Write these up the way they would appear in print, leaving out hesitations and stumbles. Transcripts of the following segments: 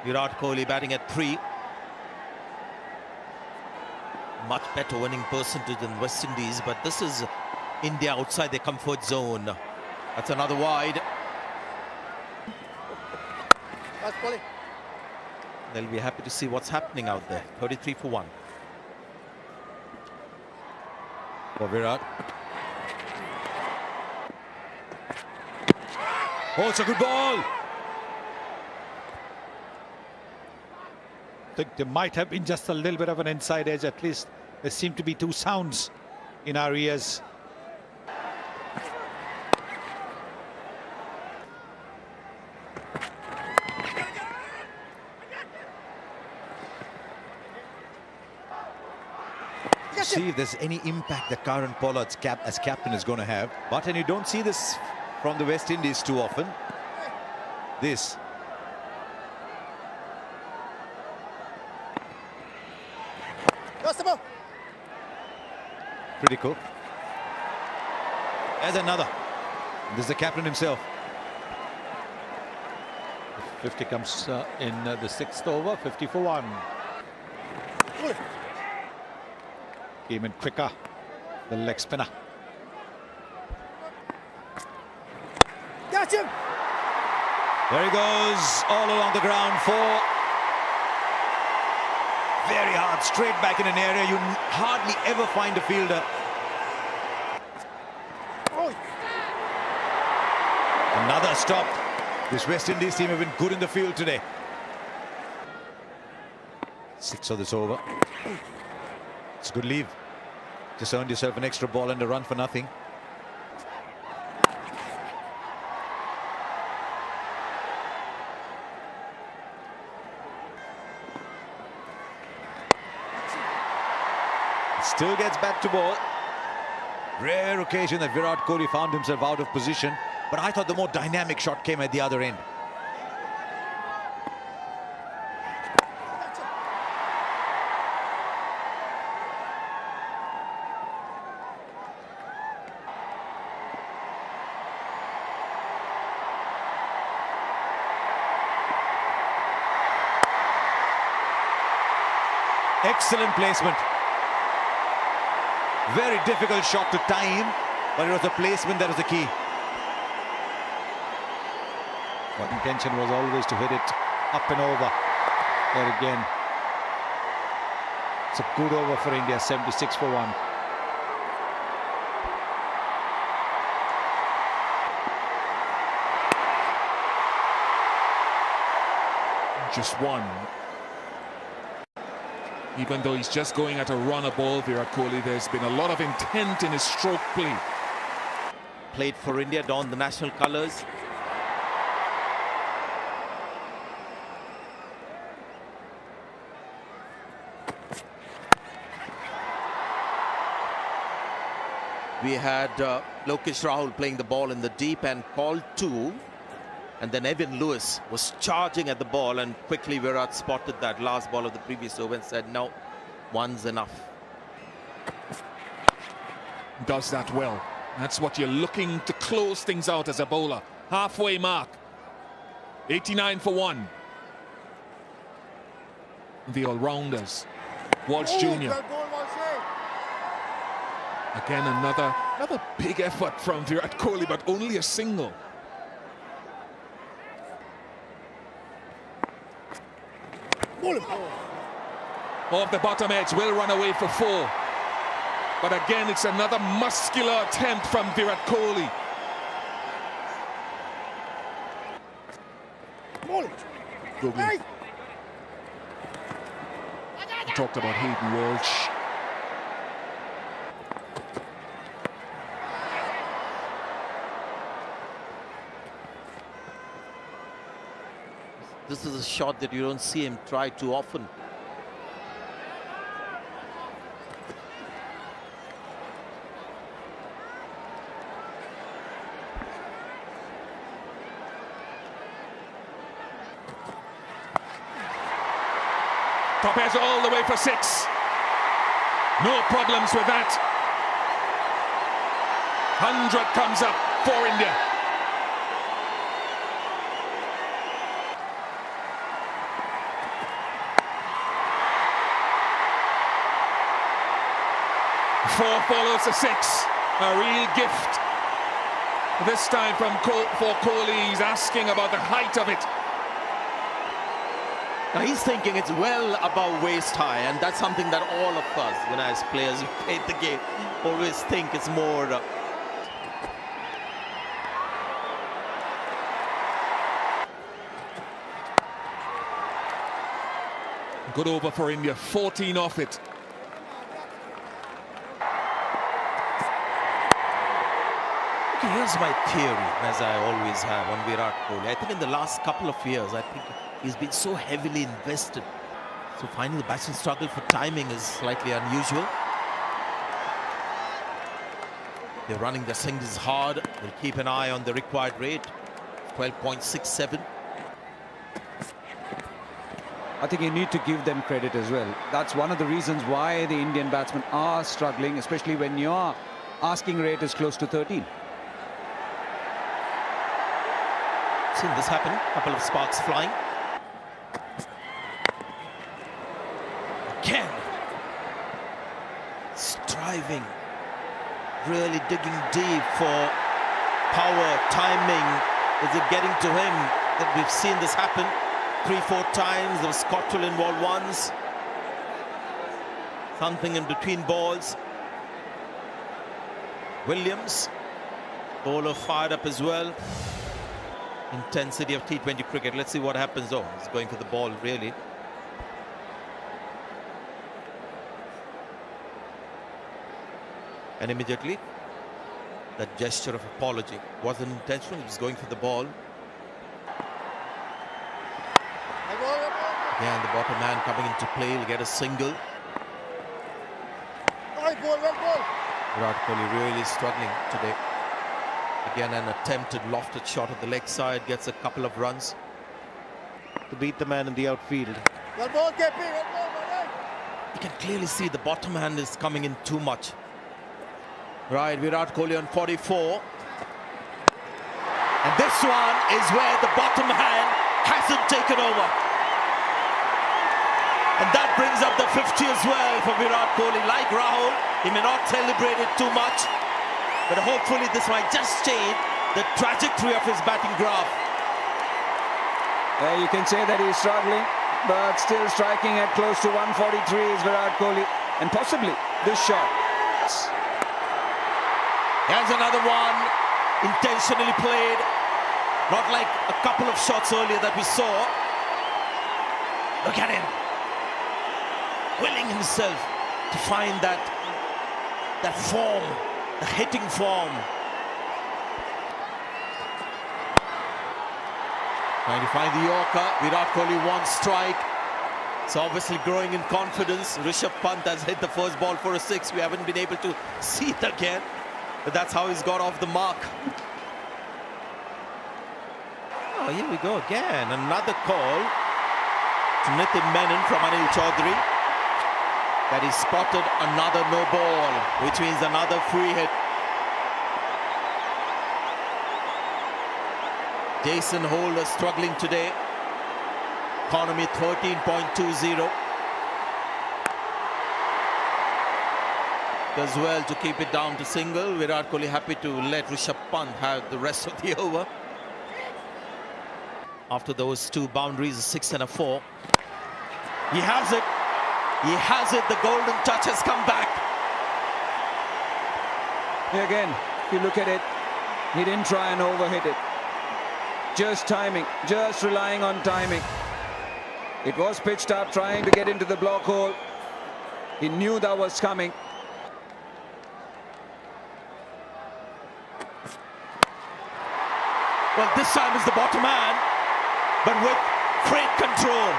Virat Kohli batting at 3. Much better winning percentage than West Indies, but this is India outside their comfort zone. That's another wide. They'll be happy to see what's happening out there. 33 for 1. For Virat. Oh, it's a good ball. I think there might have been just a little bit of an inside edge. At least there seem to be 2 sounds in our ears. See if there's any impact that Kieron Pollard's as captain is going to have. But and you don't see this from the West Indies too often. This. Critical. There's another. This is the captain himself. 50 comes in the 6th over. 50 for 1. Came in quicker, the leg spinner. Got him! There he goes, all along the ground. 4. Very hard, straight back in an area you hardly ever find a fielder. Another stop. This West Indies team have been good in the field today. 6 of this over. It's a good leave. Just earned yourself an extra ball and a run for nothing. Still gets back to ball. Rare occasion that Virat Kohli found himself out of position. But I thought the more dynamic shot came at the other end. Excellent placement. Very difficult shot to time, but it was the placement that was the key. But intention was always to hit it up and over. There again. It's a good over for India, 76 for 1. Just 1. Even though he's just going at a runner ball, Virat Kohli, there's been a lot of intent in his stroke play. Played for India, donned the national colours. We had Lokesh Rahul playing the ball in the deep and called 2. And then Evan Lewis was charging at the ball, and quickly Virat spotted that last ball of the previous over and said, no, 1's enough. Does that well. That's what you're looking to close things out as a bowler. Halfway mark. 89 for 1. The all-rounders. Walsh Jr. Again, another big effort from Virat Kohli, but only a single. Off the bottom edge, will run away for 4. But again, it's another muscular attempt from Virat Kohli. Hey. We talked about Hayden Walsh. This is a shot that you don't see him try too often. Top edge all the way for 6. No problems with that. 100 comes up for India. 4 follows the 6. A real gift. This time for Kohli. He's asking about the height of it. Now he's thinking it's well above waist high, and that's something that all of us, as players who played the game, always think it's more. Good over for India, 14 off it. Okay, here's my theory, as I always have, on Virat Kohli. I think in the last couple of years, I think he's been so heavily invested. So finding the batsman struggle for timing is slightly unusual. They're running their singles hard. They'll keep an eye on the required rate, 12.67. I think you need to give them credit as well. That's one of the reasons why the Indian batsmen are struggling, especially when your asking rate is close to 13. Seen this happen, a couple of sparks flying. Again, striving, really digging deep for power, timing. Is it getting to him? That we've seen this happen 3-4 times. There was Cottrell involved once. Something in between balls. Williams, bowler fired up as well. Intensity of T20 cricket. Let's see what happens. Oh, he's going for the ball, really. And immediately, that gesture of apology wasn't intentional. He was going for the ball. Again, the bottom man coming into play. He'll get a single. Virat Kohli really struggling today. Again, an attempted lofted shot at the leg side, gets a couple of runs To beat the man in the outfield. You can clearly see the bottom hand is coming in too much. Right, Virat Kohli on 44. And this one is where the bottom hand hasn't taken over. And that brings up the 50 as well for Virat Kohli. Like Rahul, he may not celebrate it too much, but hopefully this might just change the trajectory of his batting graph. You can say that he's struggling, but still striking at close to 143 is Virat Kohli, and possibly this shot. Here's another one, intentionally played, not like a couple of shots earlier that we saw. Look at him, willing himself to find that form, the hitting form. 95 the Yorker, Virat Kohli one strike. So obviously growing in confidence. Rishabh Pant has hit the first ball for a 6. We haven't been able to see it again, but that's how he's got off the mark. Oh, here we go again. Another call to Nitin Menon from Anil Chaudhary. That he spotted another no ball, which means another free hit. Jason Holder struggling today. Economy 13.20. Does well to keep it down to single. Virat Kohli happy to let Rishabh Pant have the rest of the over. After those two boundaries, a 6 and a 4. He has it. He has it. The golden touch has come back. Again, if you look at it, he didn't try and overhit it. Just timing, just relying on timing. It was pitched up, trying to get into the block hole. He knew that was coming. Well, this time is the bottom man, but with great control.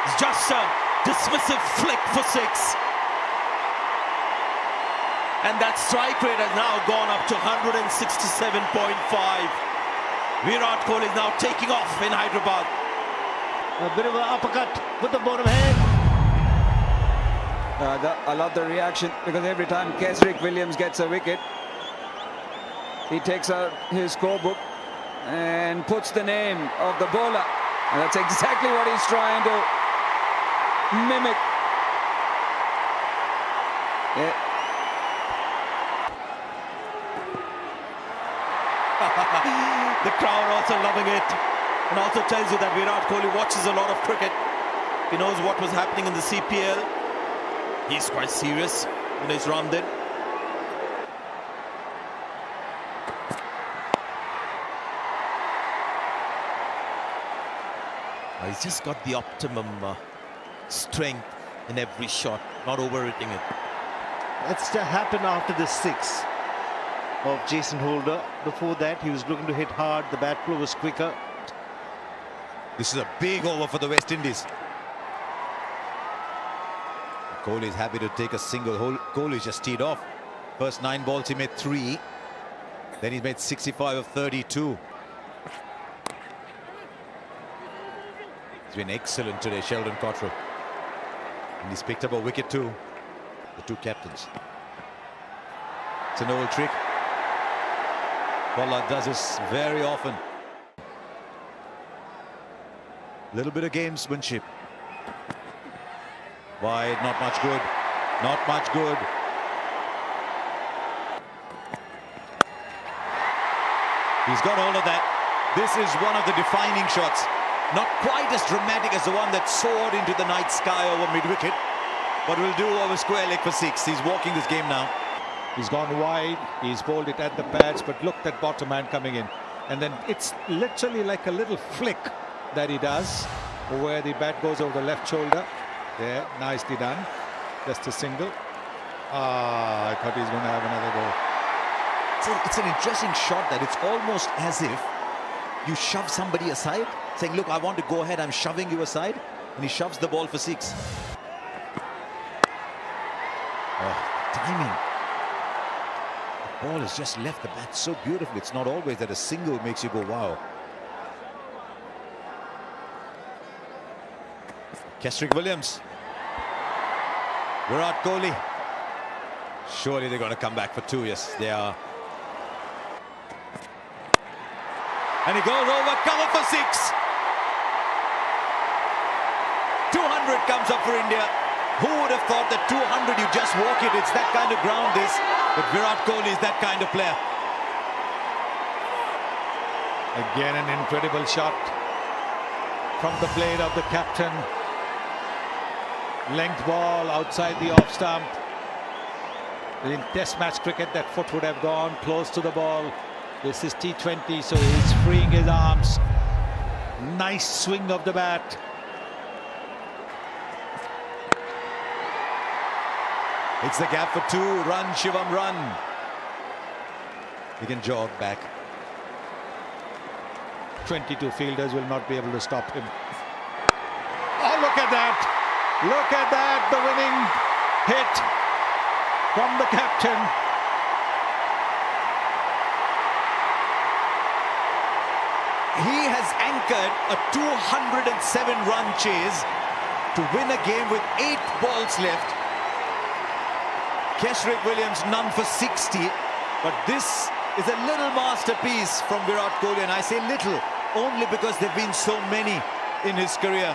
It's just a dismissive flick for 6. And that strike rate has now gone up to 167.5. Virat Kohli is now taking off in Hyderabad. A bit of an uppercut with the bottom hand. I love the reaction, because every time Kesrick Williams gets a wicket, he takes out his scorebook and puts the name of the bowler. And that's exactly what he's trying to mimic. Yeah. The crowd also loving it, and also tells you that Virat Kohli watches a lot of cricket. He knows what was happening in the CPL. He's quite serious when he's rammed in. He's just got the optimum strength in every shot, not overrating it. That's to happen after the 6 of Jason Holder. Before that, he was looking to hit hard. The bat flow was quicker. This is a big over for the West Indies. Kohli is happy to take a single. Kohli just teed off. First 9 balls he made 3. Then he's made 65 of 32. He's been excellent today, Sheldon Cottrell. And he's picked up a wicket too. The 2 captains. It's an old trick. Pollard does this very often. Little bit of gamesmanship. Wide, not much good. Not much good. He's got all of that. This is one of the defining shots. Not quite as dramatic as the one that soared into the night sky over mid-wicket, but will do over square leg for 6. He's walking this game now. He's gone wide, he's bowled it at the pads, but look at bottom hand coming in. And then it's literally like a little flick that he does, where the bat goes over the left shoulder. There, nicely done. Just a single. I thought he's going to have another go. It's an interesting shot that it's almost as if you shove somebody aside, saying, look, I want to go ahead, I'm shoving you aside, and he shoves the ball for 6. Oh, timing. The ball has just left the bat so beautifully. It's not always that a single makes you go, wow. Kesrick Williams. Virat Kohli. Surely they're going to come back for 2. Yes, they are. And he goes over, cover for 6. 200 comes up for India. Who would have thought that 200, you just walk it? It's that kind of ground, this. But Virat Kohli is that kind of player. Again, an incredible shot from the blade of the captain. Length ball outside the off stump. In test match cricket, that foot would have gone close to the ball. This is T20, so he's freeing his arms. Nice swing of the bat. It's the gap for 2. Run, Shivam, run. He can jog back. 22 fielders will not be able to stop him. Oh, look at that. Look at that. The winning hit from the captain. He has anchored a 207-run chase to win a game with 8 balls left. Kesrick Williams none for 60, but this is a little masterpiece from Virat Kohli, and I say little only because there have been so many in his career.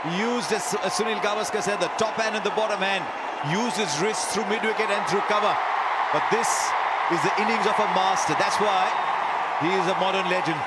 He used, as Sunil Gavaskar said, the top hand and the bottom hand, used his wrists through mid-wicket and through cover. But this is the innings of a master. That's why he is a modern legend.